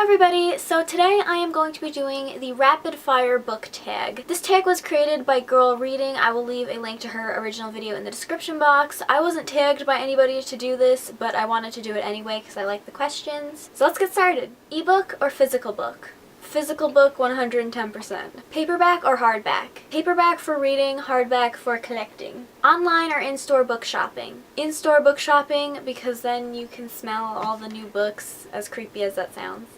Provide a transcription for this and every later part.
everybody, so today I am going to be doing the rapid fire book tag. This tag was created by Girl Reading. I will leave a link to her original video in the description box. I wasn't tagged by anybody to do this, but I wanted to do it anyway because I like the questions. So let's get started. Ebook or physical book? Physical book 110%. Paperback or hardback? Paperback for reading, hardback for collecting. Online or in-store book shopping? In-store book shopping because then you can smell all the new books, as creepy as that sounds.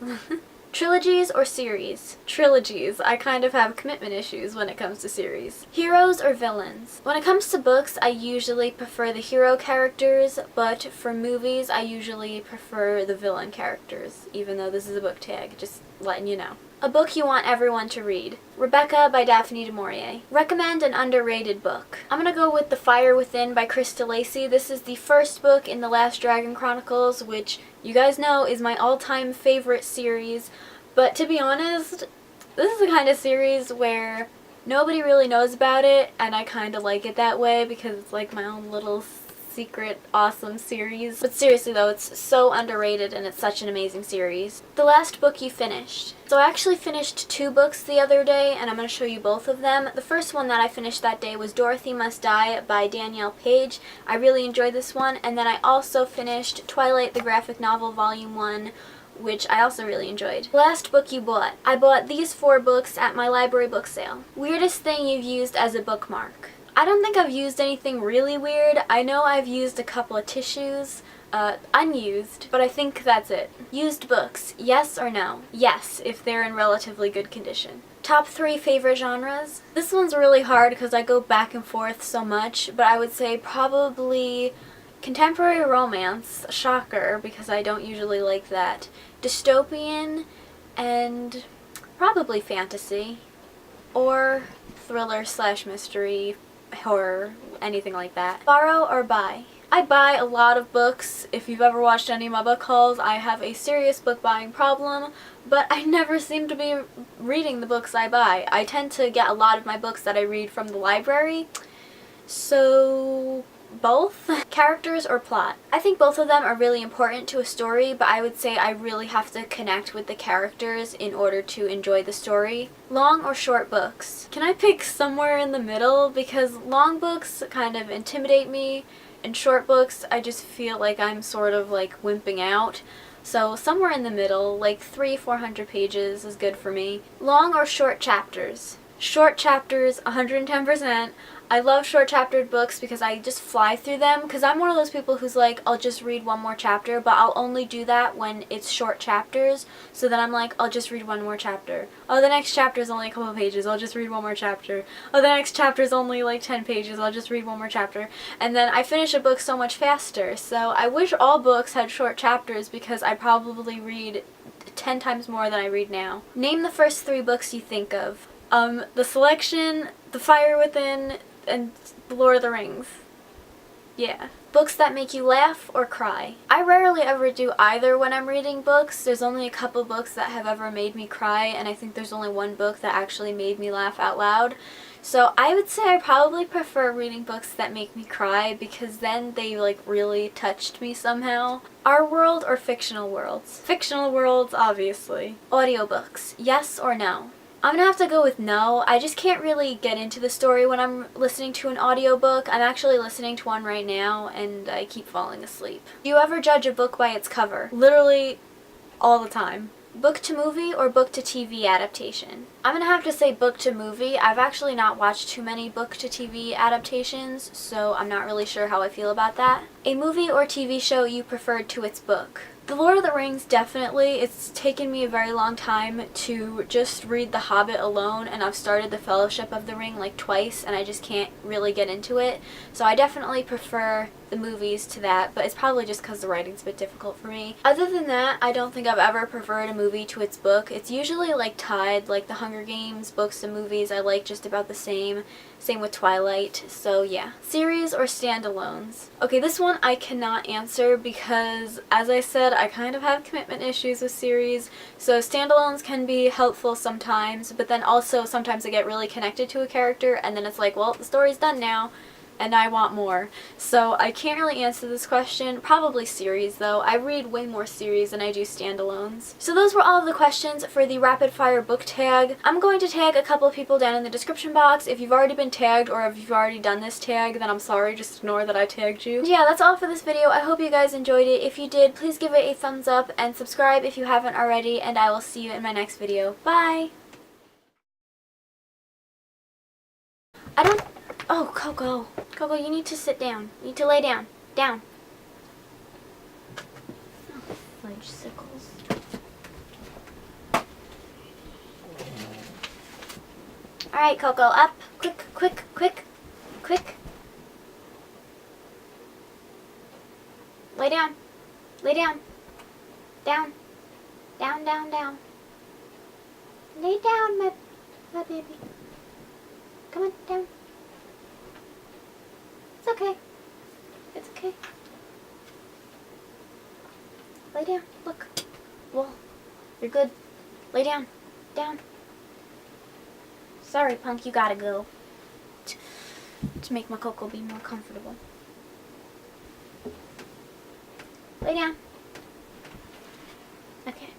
Trilogies or series? Trilogies. I kind of have commitment issues when it comes to series. Heroes or villains? When it comes to books, I usually prefer the hero characters, but for movies, I usually prefer the villain characters, even though this is a book tag, just letting you know. A book you want everyone to read. Rebecca by Daphne du Maurier. Recommend an underrated book. I'm gonna go with The Fire Within by Krista Lacy. This is the first book in the Last Dragon Chronicles, which you guys know is my all-time favorite series. But to be honest, this is the kind of series where nobody really knows about it, and I kind of like it that way because it's like my own little secret awesome series. But seriously though, it's so underrated and it's such an amazing series. The last book you finished. So I actually finished 2 books the other day and I'm going to show you both of them. The first one that I finished that day was Dorothy Must Die by Danielle Page. I really enjoyed this one, and then I also finished Twilight the Graphic Novel Volume 1, which I also really enjoyed. Last book you bought. I bought these 4 books at my library book sale. Weirdest thing you've used as a bookmark. I don't think I've used anything really weird. I know I've used a couple of tissues, unused, but I think that's it. Used books, yes or no? Yes, if they're in relatively good condition. Top 3 favorite genres? This one's really hard because I go back and forth so much, but I would say probably contemporary romance, shocker, because I don't usually like that. Dystopian, and probably fantasy, or thriller/mystery, horror, anything like that. Borrow or buy? I buy a lot of books. If you've ever watched any of my book hauls, I have a serious book buying problem, but I never seem to be reading the books I buy. I tend to get a lot of my books that I read from the library, so both. Characters or plot? I think both of them are really important to a story, but I would say I really have to connect with the characters in order to enjoy the story. Long or short books? Can I pick somewhere in the middle? Because long books kind of intimidate me, and short books I just feel like I'm sort of like wimping out. So somewhere in the middle, like 300-400 pages is good for me. Long or short chapters? Short chapters, 110%. I love short chaptered books because I just fly through them, because I'm one of those people who's like, I'll just read one more chapter, but I'll only do that when it's short chapters, so then I'm like, I'll just read one more chapter. Oh, the next chapter is only a couple of pages, I'll just read one more chapter. Oh, the next chapter is only like 10 pages, I'll just read one more chapter. And then I finish a book so much faster, so I wish all books had short chapters because I probably read 10 times more than I read now. Name the first 3 books you think of. The Selection, The Fire Within, and The Lord of the Rings. Yeah. Books that make you laugh or cry? I rarely ever do either when I'm reading books. There's only a couple books that have ever made me cry, and I think there's only one book that actually made me laugh out loud. So I would say I probably prefer reading books that make me cry because then they like really touched me somehow. Our world or fictional worlds? Fictional worlds, obviously. Audiobooks, yes or no? I'm gonna have to go with no. I just can't really get into the story when I'm listening to an audiobook. I'm actually listening to one right now and I keep falling asleep. Do you ever judge a book by its cover? Literally all the time. Book to movie or book to TV adaptation? I'm gonna have to say book to movie. I've actually not watched too many book to TV adaptations, so I'm not really sure how I feel about that. A movie or TV show you preferred to its book? The Lord of the Rings, definitely. It's taken me a very long time to just read The Hobbit alone, and I've started The Fellowship of the Ring like twice, and I just can't really get into it. So I definitely prefer the movies to that, but it's probably just because the writing's a bit difficult for me. Other than that, I don't think I've ever preferred a movie to its book. It's usually like tied, like The Hunger Games, books and movies I like just about the same. Same with Twilight, so yeah. Series or standalones? Okay, this one I cannot answer because, as I said, I kind of have commitment issues with series, so standalones can be helpful sometimes, but then also sometimes I get really connected to a character and then it's like, well, the story's done now. and I want more. So I can't really answer this question. Probably series though. I read way more series than I do standalones. So those were all of the questions for the rapid fire book tag. I'm going to tag a couple of people down in the description box. If you've already been tagged or if you've already done this tag, then I'm sorry, just ignore that I tagged you. Yeah, that's all for this video. I hope you guys enjoyed it. If you did, please give it a thumbs up and subscribe if you haven't already, and I will see you in my next video. Bye! I don't... Oh, Coco. Coco, you need to sit down. You need to lay down. Down. Oh, fudge sickles. Alright, Coco, up. Quick, quick, quick, quick. Lay down. Lay down. Down. Down, down, down. Lay down, my baby. Come on, down. It's okay. It's okay. Lay down. Look. Well, you're good. Lay down. Down. Sorry, Punk, you gotta go. To make my Coco be more comfortable. Lay down. Okay.